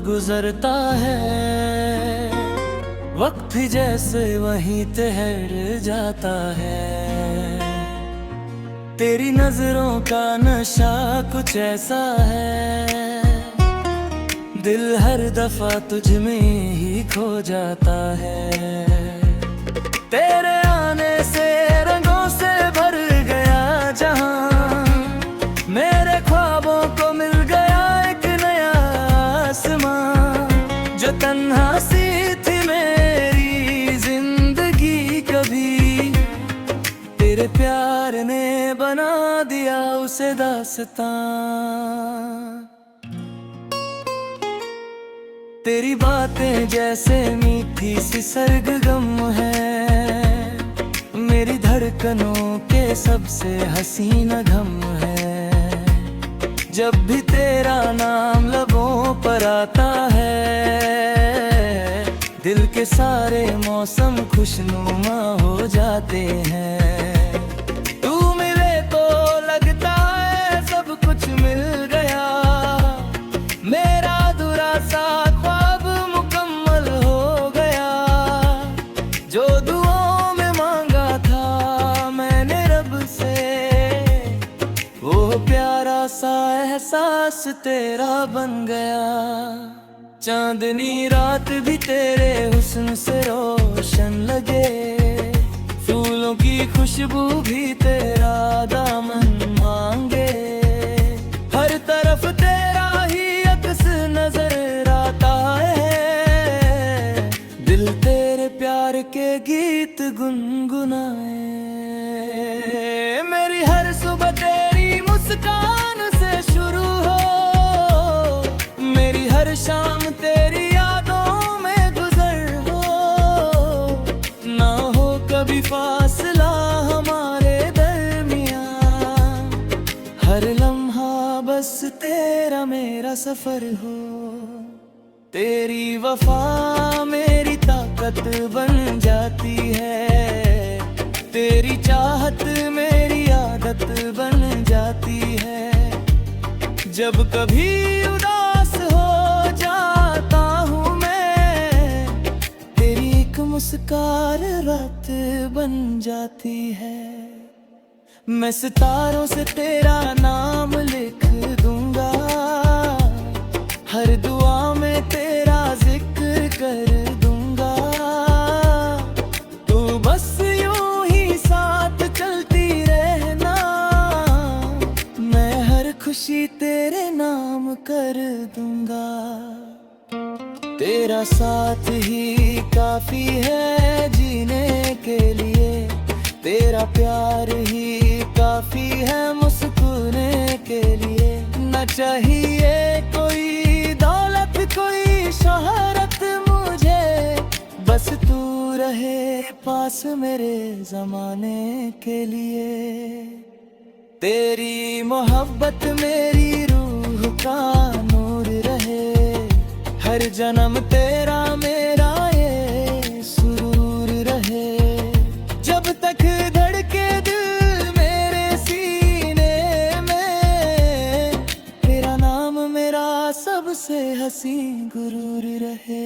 गुजरता है, वक्त भी जैसे वहीं ठहर जाता है। तेरी नजरों का नशा कुछ ऐसा है, दिल हर दफा तुझ में ही खो जाता है। तेरे आने से रंगों से भर गया जहां, मेरे ख्वाबों को मिल गया एक नया आसमां। जो तन्हा सी थी मेरी जिंदगी कभी, तेरे प्यार ने बना दिया उसे दास्तां। तेरी बातें जैसे मीठी सी सरगम है, मेरी धड़कनों के सबसे हसीना घम है। जब भी तेरा नाम लबों पर आता है, दिल के सारे मौसम खुशनुमा हो जाते हैं। तू मिले तो लगता है सब कुछ मिल गया, मेरा अधूरा सा सा एहसास तेरा बन गया। चांदनी रात भी तेरे हुस्न से रोशन लगे, फूलों की खुशबू भी तेरा दामन मांगे। हर तरफ तेरा ही अक्स नजर आता है, दिल तेरे प्यार के गीत गुनगुनाए। मेरी हर सुबह तेरी मुस्कान शुरू हो, मेरी हर शाम तेरी यादों में गुजर हो। ना हो कभी फासला हमारे दरमियां, हर लम्हा बस तेरा मेरा सफर हो। तेरी वफा मेरी ताकत बन जाती है, तेरी चाहत मेरी आदत बन जाती है। जब कभी उदास हो जाता हूँ मैं, तेरी एक मुस्कान रात बन जाती है। मैं सितारों से तेरा नाम लिख दूंगा, हर दुआ में तेरा जिक्र कर दूंगा। तू बस यूं ही साथ चलती रहना, मैं हर खुशी तेरे नाम कर दूंगा। तेरा साथ ही काफी है जीने के लिए, तेरा प्यार ही काफी है मुस्कुराने के लिए। न चाहिए कोई दौलत कोई शोहरत मुझे, बस तू रहे पास मेरे ज़माने के लिए। तेरी मोहब्बत मेरी रूह का नूर रहे, हर जन्म तेरा मेरा ये सुरूर रहे। जब तक धड़के दिल मेरे सीने में, तेरा नाम मेरा सबसे हसी गुरूर रहे।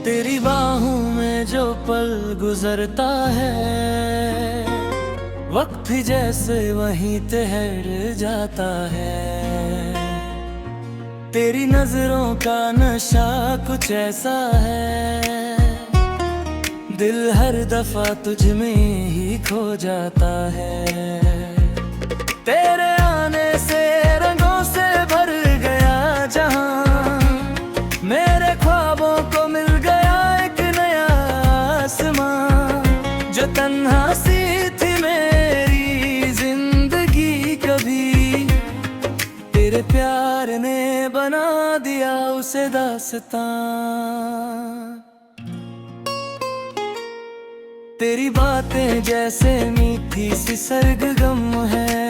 तेरी बाहों में जो पल गुजरता है, वक्त भी जैसे वहीं ठहर जाता है। तेरी नजरों का नशा कुछ ऐसा है, दिल हर दफा तुझ में ही खो जाता है। तेरे आने से रंगों से भर गया जहां, मेरे ख्वाबों को मिल गया एक नया आसमां। जो तन्हा सी थी मेरी जिंदगी कभी, तेरे प्यार ने बना दिया उसे दास्तां। तेरी बातें जैसे मीठी सी सरगम है,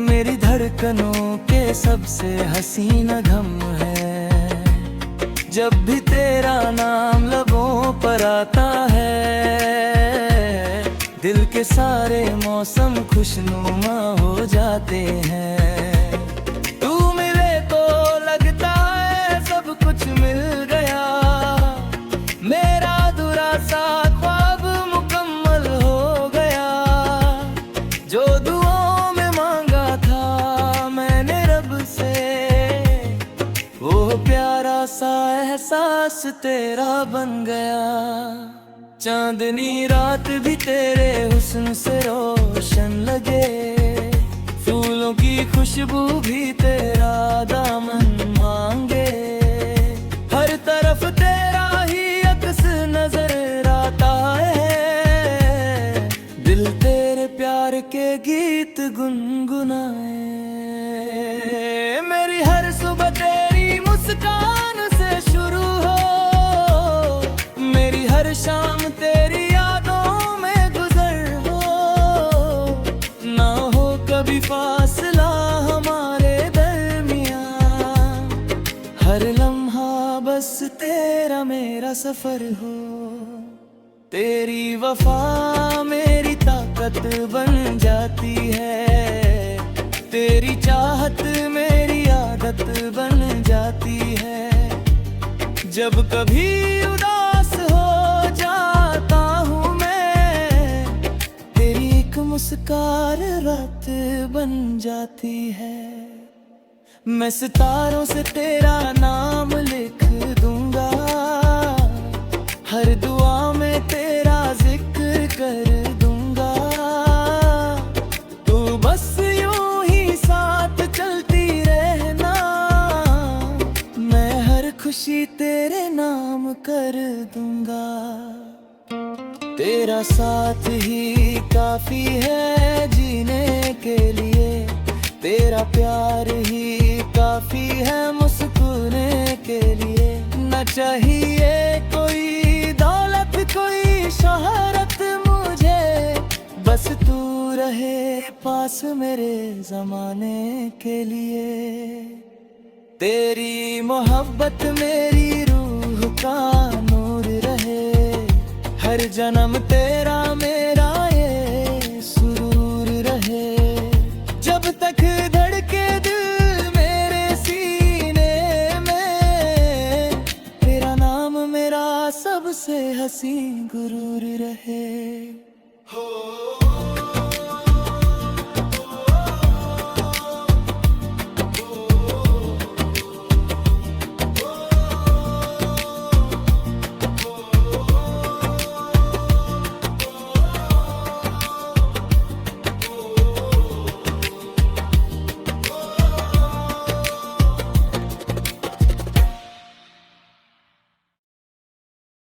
मेरी धड़कनों के सबसे हसीना गम है। जब भी तेरा नाम लबों पर आता है, दिल के सारे मौसम खुशनुमा हो जाते हैं। तू मिले तो लगता है सब कुछ मिल गया, मेरा अधूरा सा ख्वाब मुकम्मल हो गया। जो दुआओं में मांगा था मैंने रब से, वो प्यारा सा एहसास तेरा बन गया। चांदनी रात भी तेरे हुस्न से रोशन लगे, फूलों की खुशबू भी तेरा दामन मांगे। हर तरफ तेरा ही अक्स नजर आता है, दिल तेरे प्यार के गीत गुनगुनाए। मेरी हर सुबह तेरी मुस्कान से शुरू हो, मेरी हर शाम तेरी यादों में गुजर हो। ना हो कभी फासला हमारे दरमियां, हर लम्हा बस तेरा मेरा सफर हो। तेरी वफा मेरी ताकत बन जाती है, तेरी चाहत मेरी आदत बन जाती है। जब कभी उदास हो जाता हूँ मैं, तेरी एक मुस्कान रात बन जाती है। मैं सितारों से तेरा नाम लिख दूंगा, हर दुआ में तेरा जिक्र कर दूंगा। तू बस यूं ही साथ चलती रहना, मैं हर खुशी तेरे नाम कर दूंगा। तेरा साथ ही काफी है जीने के लिए, तेरा प्यार ही काफी है मुस्कुराने के लिए। न चाहिए कोई दौलत कोई शोहरत मुझे, बस तू रहे पास मेरे ज़माने के लिए। तेरी मोहब्बत मेरी रूह का नूर रहे, हर जन्म तेरा मेरा ये सुरूर रहे। जब तक धड़के दिल मेरे सीने में, तेरा नाम मेरा सबसे हसी गुरूर रहे।